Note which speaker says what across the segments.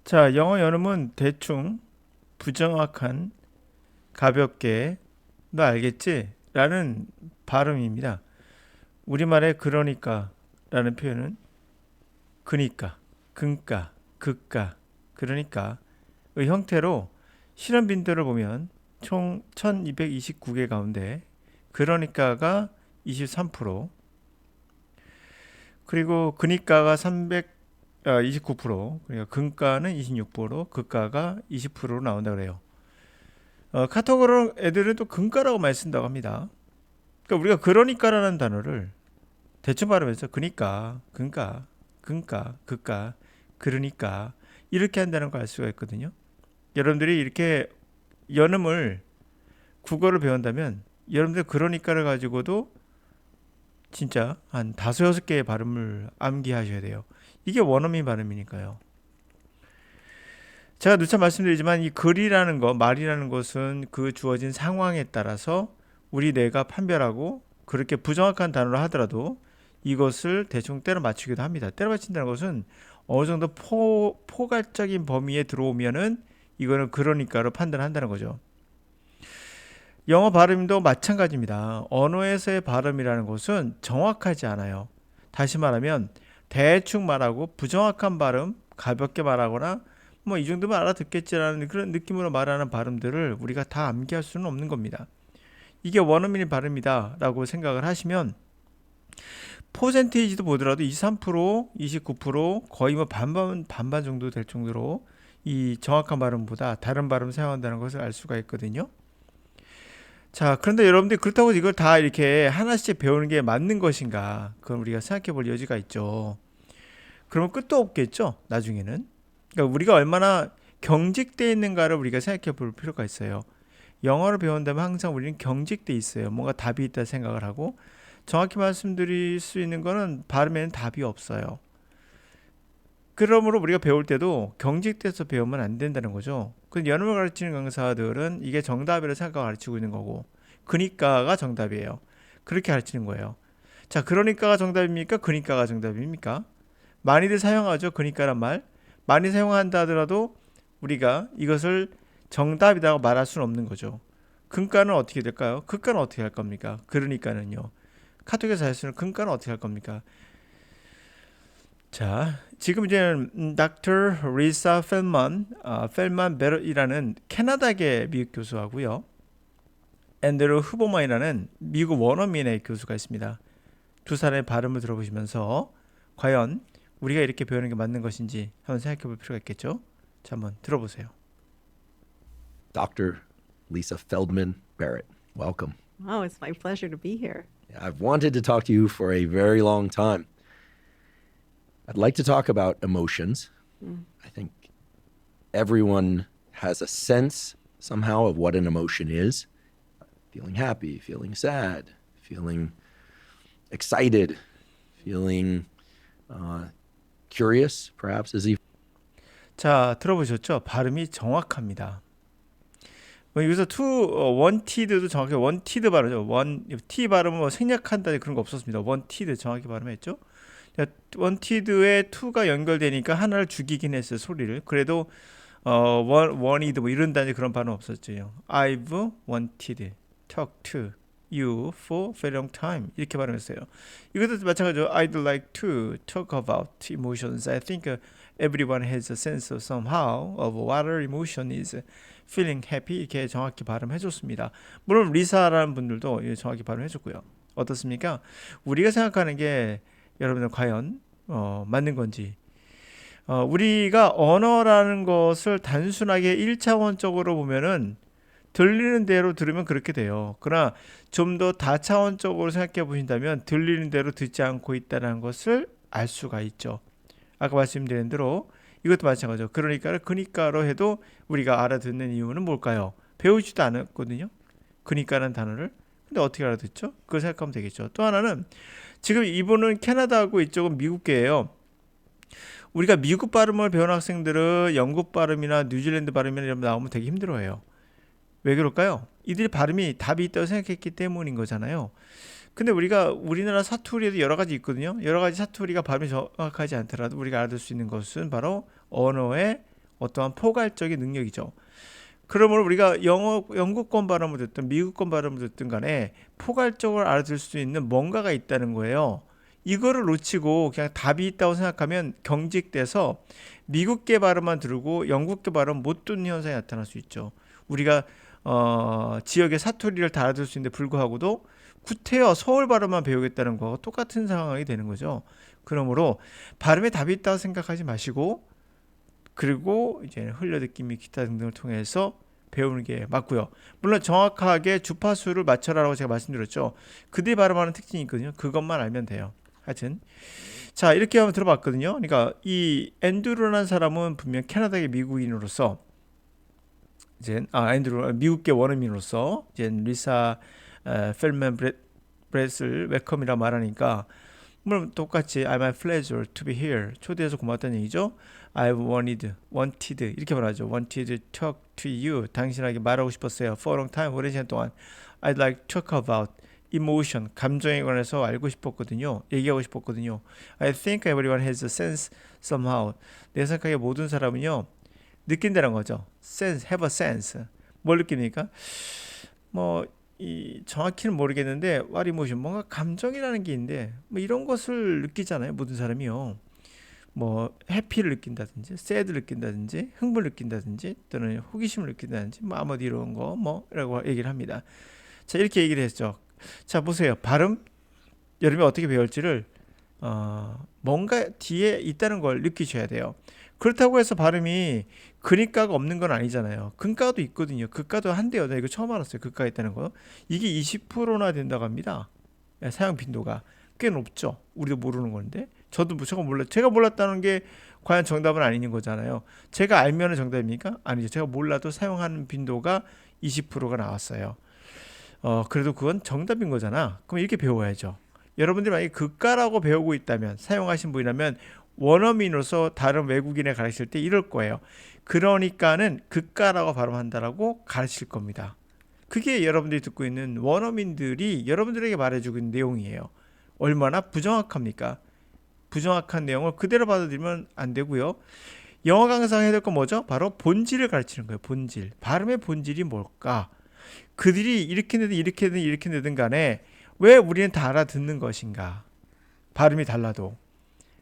Speaker 1: 자, 영어 연음은 대충, 부정확한, 가볍게, 너 알겠지? 라는 발음입니다. 우리말의 그러니까 라는 표현은 그니까, 근까, 극까, 그러니까 의 형태로 실험 빈도를 보면 총 1229개 가운데 그러니까가 23%, 그리고 그니까가 329%, 그러니까 근가는 26%, 극가가 20%로 나온다 그래요. 카톡으로 애들은 또 근가라고 많이 쓴다고 합니다. 그러니까 우리가 그러니까라는 단어를 대충 발음해서 그니까, 근가, 근가, 극가, 그러니까 이렇게 한다는 걸 알 수가 있거든요. 여러분들이 이렇게 연음을 국어를 배운다면 여러분들 그러니까를 가지고도 진짜 한 다섯 여섯 개의 발음을 암기하셔야 돼요. 이게 원어민 발음이니까요. 제가 누차 말씀드리지만 이 글이라는 거, 말이라는 것은 그 주어진 상황에 따라서 우리 뇌가 판별하고 그렇게 부정확한 단어를 하더라도 이것을 대충 때려 맞추기도 합니다. 때려 맞춘다는 것은 어느 정도 포괄적인 범위에 들어오면은 이거는 그러니까로 판단한다는 거죠. 영어 발음도 마찬가지입니다. 언어에서의 발음이라는 것은 정확하지 않아요. 다시 말하면 대충 말하고 부정확한 발음, 가볍게 말하거나 뭐 이 정도면 알아듣겠지라는 그런 느낌으로 말하는 발음들을 우리가 다 암기할 수는 없는 겁니다. 이게 원어민의 발음이다라고 생각을 하시면 퍼센테이지도 보더라도 23%, 29% 거의 뭐 반반 정도 될 정도로 이 정확한 발음보다 다른 발음 사용한다는 것을 알 수가 있거든요. 자, 그런데 여러분들 그렇다고 이걸 다 이렇게 하나씩 배우는 게 맞는 것인가? 그건 우리가 생각해 볼 여지가 있죠. 그러면 끝도 없겠죠, 나중에는. 그러니까 우리가 얼마나 경직되어 있는가를 우리가 생각해 볼 필요가 있어요. 영어를 배운다면 항상 우리는 경직돼 있어요. 뭔가 답이 있다 생각을 하고 정확히 말씀드릴 수 있는 거는 발음에는 답이 없어요. 그러므로 우리가 배울 때도 경직돼서 배우면 안 된다는 거죠. 그 연음을 가르치는 강사들은 이게 정답이라 생각하고 가르치고 있는 거고, 그니까가 정답이에요. 그렇게 가르치는 거예요. 자, 그러니까가 정답입니까? 그니까가 정답입니까? 많이들 사용하죠. 그니까란 말. 많이 사용한다 하더라도 우리가 이것을 정답이라고 말할 수는 없는 거죠. 근가는 어떻게 될까요? 극가는 어떻게 할 겁니까? 그러니까는요. 카톡에서 할 수는 근가는 어떻게 할 겁니까? 자, 지금 이제 Dr. 리사 펠만 베럿이라는 캐나다계 미국 교수하고요. 앤드루 후보만이라는 미국 원어민의 교수가 있습니다. 두 사람의 발음을 들어보시면서 과연 우리가 이렇게 배우는 게 맞는 것인지 한번 생각해 볼 필요가 있겠죠? 자, 한번 들어보세요.
Speaker 2: Dr. Lisa Feldman Barrett. Welcome.
Speaker 3: Oh, it's my pleasure to be here.
Speaker 2: I've wanted to talk to you for a very long time. I'd like to talk about emotions. I think everyone has a sense somehow of what an emotion is. Feeling happy, feeling sad, feeling excited, feeling curious, perhaps is even.
Speaker 1: 자, 들어보셨죠? 발음이 정확합니다. 여기서 원티드도 정확히 원티드 발음이죠. 티 발음은 뭐 생략한다 그런 거 없었습니다. 원티드 정확히 발음했죠. 원티드에 투가 연결되니까 하나를 죽이긴 했어요, 소리를. 그래도 원이드 뭐 이런 단지 그런 발음 없었죠. I've wanted talk to you for very long time 이렇게 발음했어요. 이것도 마찬가지죠. I'd like to talk about emotions. I think everyone has a sense of somehow of what our emotion is. feeling happy 이렇게 정확히 발음해줬습니다. 물론 리사라는 분들도 정확히 발음해줬고요. 어떻습니까? 우리가 생각하는 게 여러분들 과연 맞는 건지 우리가 언어라는 것을 단순하게 1차원적으로 보면은 들리는 대로 들으면 그렇게 돼요. 그러나 좀 더 다차원적으로 생각해 보신다면 들리는 대로 듣지 않고 있다는 것을 알 수가 있죠. 아까 말씀드린 대로 이것도 마찬가지죠. 그러니까로 해도 우리가 알아듣는 이유는 뭘까요? 배우지도 않았거든요. 그니까라는 단어를. 근데 어떻게 알아듣죠? 그걸 생각하면 되겠죠. 또 하나는 지금 이분은 캐나다고 이쪽은 미국계예요. 우리가 미국 발음을 배우는 학생들은 영국 발음이나 뉴질랜드 발음이나 이런 거 나오면 되게 힘들어해요. 왜 그럴까요? 이들이 발음이 답이 있다고 생각했기 때문인 거잖아요. 근데 우리가 우리나라 사투리에도 여러 가지 있거든요. 여러 가지 사투리가 발음이 정확하지 않더라도 우리가 알아들 수 있는 것은 바로 언어의 어떠한 포괄적인 능력이죠. 그러므로 우리가 영국권 발음을 듣든 미국권 발음을 듣든 간에 포괄적으로 알아들 수 있는 뭔가가 있다는 거예요. 이거를 놓치고 그냥 답이 있다고 생각하면 경직돼서 미국계 발음만 들고 영국계 발음 못 듣는 현상이 나타날 수 있죠. 우리가 지역의 사투리를 다 알아들 수 있는데 불구하고도 구태여 서울 발음만 배우겠다는 거와 똑같은 상황이 되는 거죠. 그러므로 발음에 답이 있다고 생각하지 마시고 그리고 이제 흘려듣기 기타 등등을 통해서 배우는 게 맞고요. 물론 정확하게 주파수를 맞춰라라고 제가 말씀드렸죠. 그들이 발음하는 특징이 있거든요. 그것만 알면 돼요. 하여튼 자 이렇게 한번 들어봤거든요. 그러니까 이 앤드루라는 사람은 분명 캐나다의 미국인으로서 이제 앤드루 미국계 원어민으로서 이제 리사 펠맨 브렛을 웰컴이라 말하니까 물론 똑같이 I'm a pleasure to be here 초대해서 고맙다는 얘기죠. I've wanted 이렇게 말하죠. wanted to talk to you 당신에게 말하고 싶었어요. for a long time 오랜 시간 동안 I'd like to talk about emotion 감정에 관해서 알고 싶었거든요. 얘기하고 싶었거든요. I think everyone has a sense somehow 내 생각에 모든 사람은요 느낀다는 거죠. sense, have a sense 뭘 느낍니까? 뭐 이 정확히는 모르겠는데 what emotion 뭔가 감정이라는 게 있는데 뭐 이런 것을 느끼잖아요. 모든 사람이요. 뭐 해피를 느낀다든지 새드를 느낀다든지 흥분을 느낀다든지 또는 호기심을 느낀다든지 뭐 아무튼 이런 거 뭐라고 얘기를 합니다. 자 이렇게 얘기를 했죠. 자 보세요. 발음 여러분이 어떻게 배울지를 뭔가 뒤에 있다는 걸 느끼셔야 돼요. 그렇다고 해서 발음이 근이가가 없는 건 아니잖아요. 근가도 있거든요. 근가도 한대요. 나 이거 처음 알았어요. 근가가 있다는 거. 이게 20%나 된다고 합니다. 사용 빈도가 꽤 높죠. 우리도 모르는 건데. 저도 제가 몰랐다는 게 과연 정답은 아닌 거잖아요. 제가 알면은 정답입니까? 아니죠. 제가 몰라도 사용하는 빈도가 20%가 나왔어요. 그래도 그건 정답인 거잖아. 그럼 이렇게 배워야죠. 여러분들이 만약에 극가라고 배우고 있다면 사용하신 분이라면 원어민으로서 다른 외국인에 가르칠 때 이럴 거예요. 그러니까는 극가라고 발음한다라고 가르칠 겁니다. 그게 여러분들이 듣고 있는 원어민들이 여러분들에게 말해주고 있는 내용이에요. 얼마나 부정확합니까? 부정확한 내용을 그대로 받아들이면 안 되고요. 영어 강사가 해야 될 건 뭐죠? 바로 본질을 가르치는 거예요. 본질. 발음의 본질이 뭘까? 그들이 이렇게 내든 이렇게 내든 이렇게 내든 간에 왜 우리는 다 알아듣는 것인가? 발음이 달라도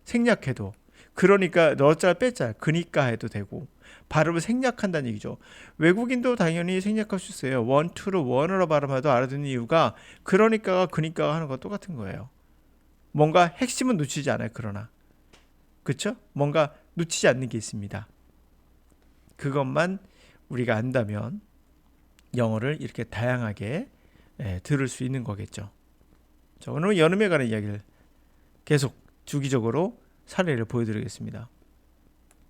Speaker 1: 생략해도 그러니까 넣었자 뺐자 그니까 해도 되고 발음을 생략한다는 얘기죠. 외국인도 당연히 생략할 수 있어요. want to를 wan으로 발음해도 알아듣는 이유가 그러니까가 그니까가 하는 거 똑같은 거예요. 뭔가 핵심은 놓치지 않아요. 그러나 그렇죠? 뭔가 놓치지 않는 게 있습니다. 그것만 우리가 안다면 영어를 이렇게 다양하게 들을 수 있는 거겠죠. 자, 오늘 여름에 관한 이야기를 계속 주기적으로 사례를 보여드리겠습니다.